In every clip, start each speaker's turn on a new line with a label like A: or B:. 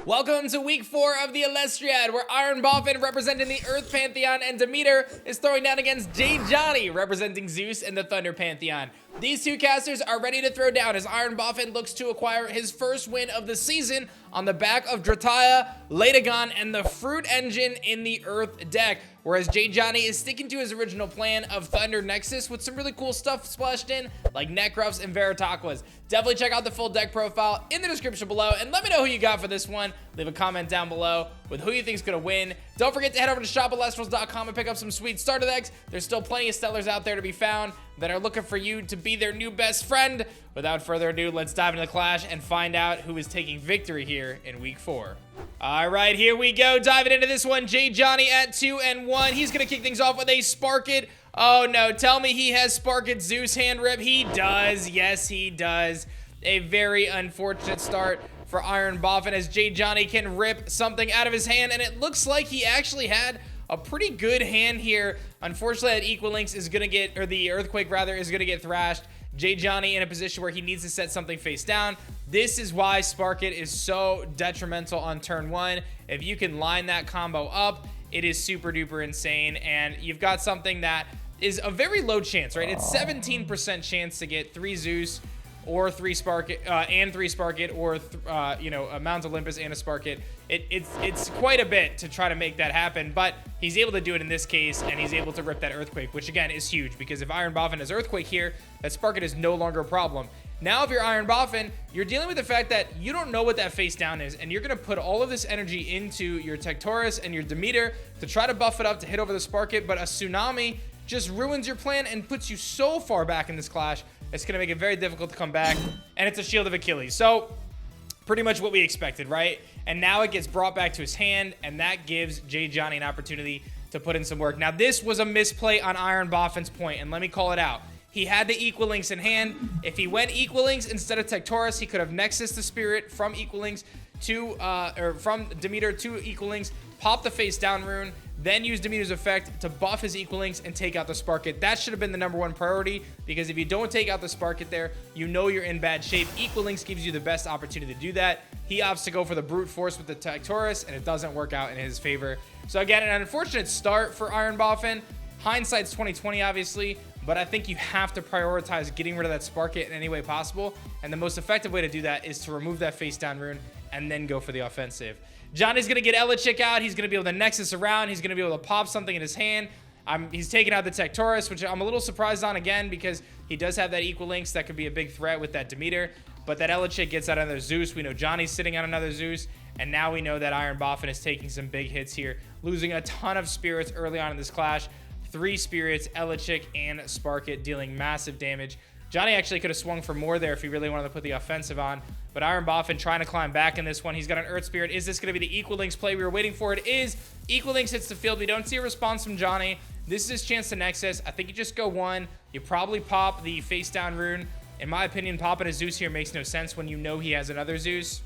A: Welcome to week 4 of the Elestriad, where IronBoffin, representing the Earth Pantheon, and Demeter is throwing down against JadeJonny, representing Zeus and the Thunder Pantheon. These two casters are ready to throw down as IronBoffin looks to acquire his first win of the season on the back of Drataya, Latagon, and the FROOT engine in the Earth deck. Whereas JadeJonny is sticking to his original plan of Thunder Nexus with some really cool stuff splashed in, like Necrufs and Veritakwas. Definitely check out the full deck profile in the description below, and let me know who you got for this one. Leave a comment down below with who you think is going to win. Don't forget to head over to shop@Elestrals.com and pick up some sweet starter decks. There's still plenty of Stellars out there to be found that are looking for you to be their new best friend. Without further ado, let's dive into the Clash and find out who is taking victory here in week 4. All right, here we go. Diving into this one, JadeJonny at 2-1. He's going to kick things off with a Sparkitt. Oh, no. Tell me he has Sparkitt Zeus hand rip. He does. Yes, he does. A very unfortunate start for IronBoffin as JadeJonny can rip something out of his hand, and it looks like he actually had a pretty good hand here. Unfortunately, that Equal Links is going to get, or the Earthquake rather, is going to get thrashed. JadeJonny in a position where he needs to set something face down. This is why Sparkitt is so detrimental on turn 1. If you can line that combo up, it is super duper insane, and you've got something that is a very low chance, right? It's 17% chance to get 3 Zeus or 3 Sparkitt, and 3 Sparkitt, or you know, a Mount Olympus and a Sparkitt. It's quite a bit to try to make that happen, but he's able to do it in this case, and he's able to rip that Earthquake, which again is huge, because if IronBoffin has Earthquake here, that Sparkitt is no longer a problem. Now if you're IronBoffin, you're dealing with the fact that you don't know what that face down is, and you're going to put all of this energy into your Tectorus and your Demeter to try to buff it up to hit over the Sparkitt, but a Tsunami just ruins your plan and puts you so far back in this clash, it's going to make it very difficult to come back, and it's a Shield of Achilles. So pretty much what we expected, right? And now it gets brought back to his hand, and that gives JadeJonny an opportunity to put in some work. Now, this was a misplay on IronBoffin's point, and let me call it out. He had the Equal Links in hand. If he went Equal Links instead of Tectorus, he could have Nexus the Spirit from Equal Links to, or from Demeter to Equal Links, pop the face down rune, then use Demeter's effect to buff his Equal Links and take out the Sparkitt. That should have been the #1 priority, because if you don't take out the Sparkitt there, you know you're in bad shape. Equal Links gives you the best opportunity to do that. He opts to go for the brute force with the Tectorus, and it doesn't work out in his favor. So again, an unfortunate start for IronBoffin. Hindsight's 2020, obviously, but I think you have to prioritize getting rid of that Sparkitt in any way possible, and the most effective way to do that is to remove that face down rune and then go for the offensive. Johnny's going to get Elechick out. He's going to be able to Nexus around. He's going to be able to pop something in his hand. He's taking out the Tectorus, which I'm a little surprised on again, because he does have that Equal Links that could be a big threat with that Demeter. But that Elechick gets out another Zeus. We know Johnny's sitting on another Zeus, and now we know that IronBoffin is taking some big hits here, losing a ton of spirits early on in this clash. 3 spirits, Elechick, and Sparkitt dealing massive damage. Johnny actually could have swung for more there if he really wanted to put the offensive on, but IronBoffin trying to climb back in this one. He's got an Earth Spirit. Is this going to be the Equal Links play we were waiting for? It is. Equal Links hits the field. We don't see a response from Johnny. This is his chance to Nexus. I think you just go 1. You probably pop the face down rune. In my opinion, popping a Zeus here makes no sense when you know he has another Zeus.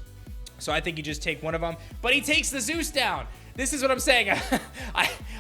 A: So I think you just take one of them. But he takes the Zeus down. This is what I'm saying.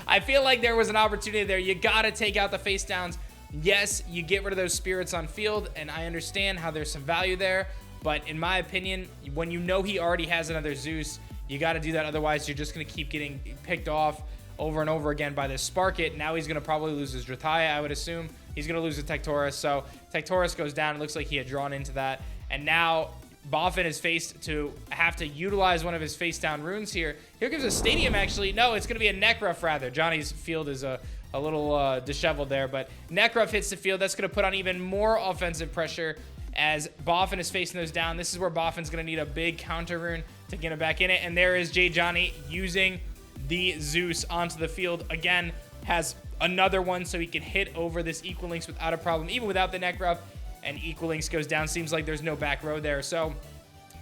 A: I feel like there was an opportunity there. You got to take out the face downs. Yes, you get rid of those spirits on field, and I understand how there's some value there. But in my opinion, when you know he already has another Zeus, you got to do that. Otherwise, you're just going to keep getting picked off over and over again by this Sparkitt. Now he's going to probably lose his Drataya, I would assume. He's going to lose the Tectorus. So Tectorus goes down. It looks like he had drawn into that. And now Boffin is faced to have to utilize one of his face down runes here. Here comes a Stadium, actually. No, it's going to be a Necruff, rather. Johnny's field is a little disheveled there, but Necruff hits the field. That's going to put on even more offensive pressure as Boffin is facing those down. This is where Boffin's going to need a big counter rune to get him back in it, and there is JadeJonny using the Zeus onto the field. Again, has another one so he can hit over this Equal Links without a problem, even without the Necruff, and Equal Links goes down. Seems like there's no back row there, so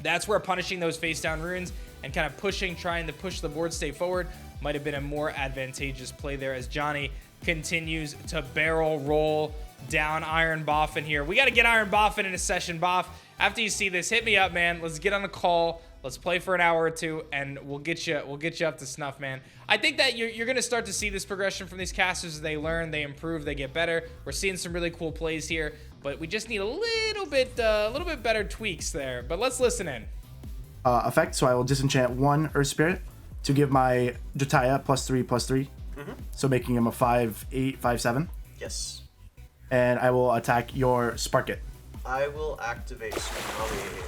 A: that's where punishing those face down runes and kind of trying to push the board stay forward might have been a more advantageous play there, as Johnny continues to barrel roll down IronBoffin here. We got to get IronBoffin in a session, Boff. After you see this, hit me up, man. Let's get on a call. Let's play for an hour or two, and we'll get you up to snuff, man. I think that you're going to start to see this progression from these casters as they learn, they improve, they get better. We're seeing some really cool plays here, but we just need a little bit better tweaks there. But let's listen in.
B: effect, so I will disenchant 1 Earth Spirit to give my Jotaya +3/+3. So making him a 5/8, 5/7.
C: Yes.
B: And I will attack your Sparkitt.
C: I will activate Tsunami.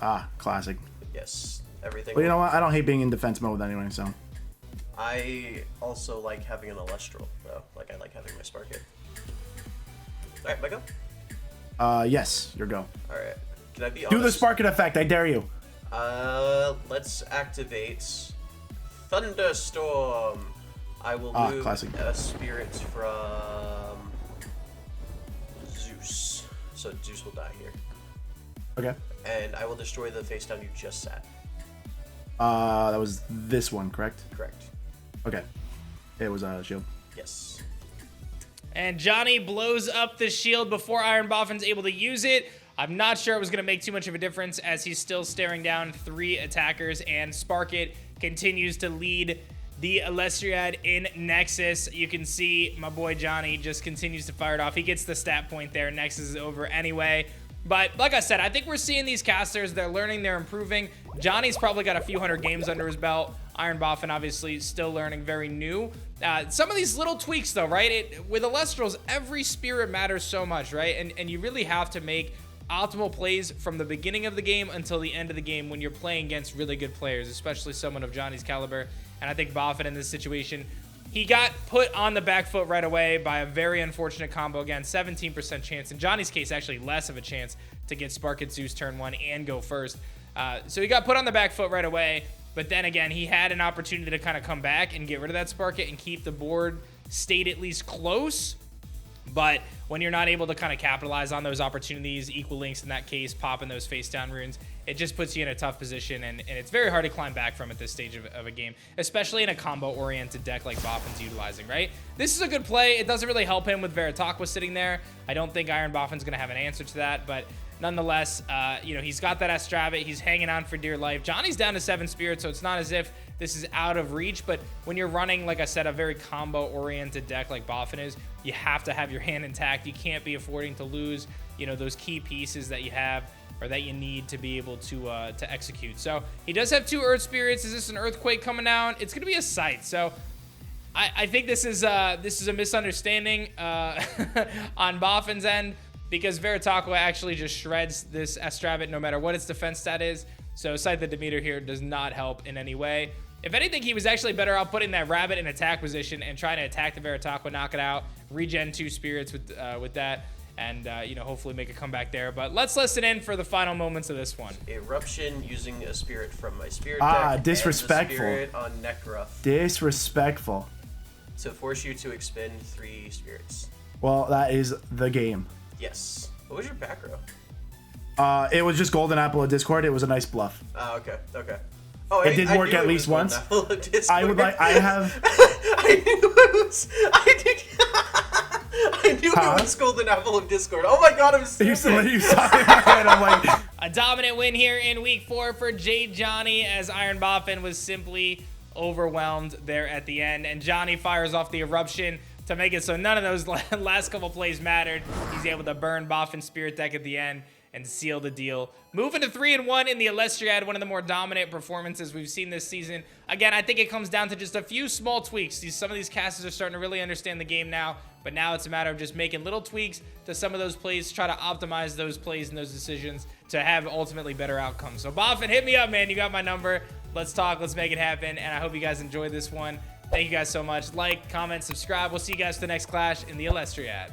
B: Ah, classic.
C: Yes, everything.
B: But you know what? I don't hate being in defense mode anyway, so.
C: I also like having an Elestral, though. Like, I like having my Sparkitt. Alright, my go?
B: Yes, your go.
C: Alright. Can I be
B: Do
C: honest?
B: the Sparkitt effect, I dare you.
C: Let's activate Thunderstorm. I will move
B: classic.
C: a spirit from Zeus. So Zeus will die here.
B: Okay.
C: And I will destroy the face down you just sat.
B: That was this one, correct?
C: Correct.
B: Okay. It was a shield.
C: Yes.
A: And Johnny blows up the shield before IronBoffin's able to use it. I'm not sure it was going to make too much of a difference as he's still staring down 3 attackers, and Sparkitt continues to lead the Elestriad in Nexus. You can see my boy Johnny just continues to fire it off. He gets the stat point there. Nexus is over anyway. But like I said, I think we're seeing these casters. They're learning, they're improving. Johnny's probably got a few hundred games under his belt. IronBoffin obviously still learning, very new. Some of these little tweaks though, right? With Elestrals, every spirit matters so much, right? And you really have to make optimal plays from the beginning of the game until the end of the game when you're playing against really good players, especially someone of Johnny's caliber. And I think Boffin in this situation, he got put on the back foot right away by a very unfortunate combo. Again, 17% chance. In Johnny's case, actually less of a chance to get Sparkitt Zeus turn 1 and go first. So he got put on the back foot right away. But then again, he had an opportunity to kind of come back and get rid of that Sparkitt and keep the board state at least close. But when you're not able to kind of capitalize on those opportunities, equal links in that case, popping those face down runes, it just puts you in a tough position, and it's very hard to climb back from at this stage of a game, especially in a combo-oriented deck like Boffin's utilizing, right? This is a good play. It doesn't really help him with Veritaqua sitting there. I don't think IronBoffin's going to have an answer to that, but nonetheless, you know, he's got that Astravet. He's hanging on for dear life. Johnny's down to 7 spirits, so it's not as if this is out of reach, but when you're running, like I said, a very combo-oriented deck like Boffin is, you have to have your hand intact. You can't be affording to lose, you know, those key pieces that you have or that you need to be able to execute. So he does have 2 Earth Spirits. Is this an Earthquake coming down? It's going to be a Sight. So I think this is a misunderstanding on Boffin's end, because Veritaqua actually just shreds this Astravet no matter what its defense stat is. So Scythe the Demeter here does not help in any way. If anything, he was actually better off putting that rabbit in attack position and trying to attack the Veritaqua, knock it out, regen 2 spirits with that, and you know, hopefully make a comeback there. But let's listen in for the final moments of this one.
C: Eruption using a spirit from my spirit deck.
B: Disrespectful.
C: And the spirit on Necruff
B: Disrespectful.
C: to force you to expend 3 spirits.
B: Well, that is the game.
C: Yes. What was your back row?
B: It was just Golden Apple of Discord. It was a nice bluff.
C: Oh, okay. Okay. Oh,
B: It did work at least once. I would like. I have.
C: I knew it was. I knew it was Golden Apple of Discord. Oh my god, I'm stupid.
B: You saw it in my head. I'm like.
A: A dominant win here in week 4 for JadeJonny, as IronBoffin was simply overwhelmed there at the end. And Johnny fires off the Eruption to make it so none of those last couple plays mattered. He's able to burn Boffin's Spirit deck at the end and seal the deal. Moving to 3-1 in the Elestriad, one of the more dominant performances we've seen this season. Again, I think it comes down to just a few small tweaks. Some of these casters are starting to really understand the game now, but now it's a matter of just making little tweaks to some of those plays, try to optimize those plays and those decisions to have ultimately better outcomes. So Boffin, hit me up, man. You got my number. Let's talk. Let's make it happen. And I hope you guys enjoyed this one. Thank you guys so much. Like, comment, subscribe. We'll see you guys for the next Clash in the Elestriad.